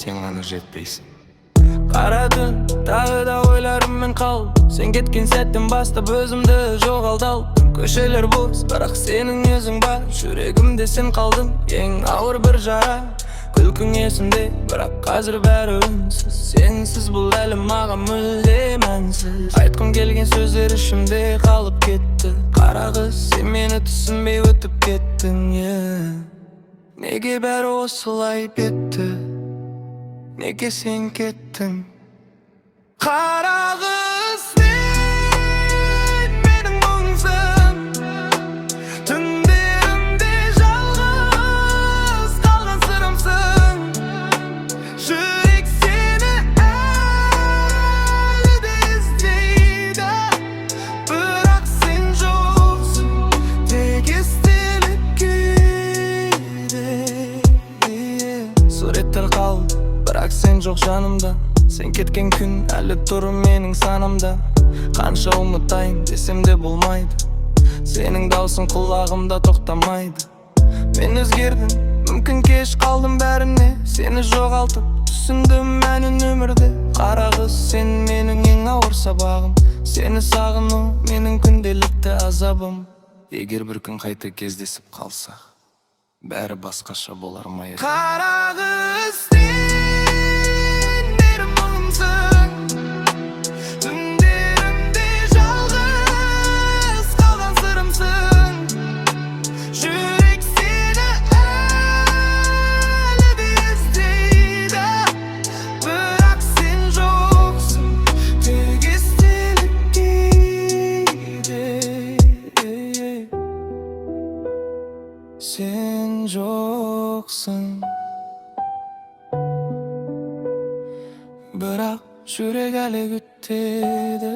sen gana жетпейсің. Қара түн, тағы да ойларым мен қалдым. Сен кеткен сәттен бастап өзімді жоғалталдым. Көшелер бос, бірақ сенің өзің бар. Жүрегімде сен қалдың, ең ауыр бір жара. Күлкің есімде, бірақ қазір бәрі үнсіз. Сенсіз бұл әлем маған мүлде мәнсіз. Айтқым келген сөздер ішімде қалып кетті. Қара қыз, сен мені түсінбей өтіп кеттің, Неге бәрі осылай бетті? Неге сен кеттің? Қара қыз, сен менің мұңсың. Түндерімде жалғыз қалған сырымсың. Жүрек сені әлі де іздейді, бірақ сен жоқсың, тек естелік күйде. Суреттер қалды, бірақ сен жоқ жанымда. Сен кеткен күн әлі тұр менің санамда. Қанша ұмытайын десем де болмайды. Сенің даусың құлағымда тоқтамайды. Мен өзгердім, мүмкін кеш қалдым бәріне. Сені жоғалтып түсіндім мәнін өмірде. Қара қыз, сен менің ең ауыр сабағым. Сені сағыну менің күнделікті азабым. Егер бір күн қайта кездесіп қалсақ, бәрі басқаша болар ма еді? Қара қыз, сен менің мұңсың. Түндерімде жалғыз қалған сырымсың. Жүрек сені әлі де іздейді, бірақ сен жоқсың, тек естелік күйде. Сен жоқсың, бірақ жүрек әлі күтеді.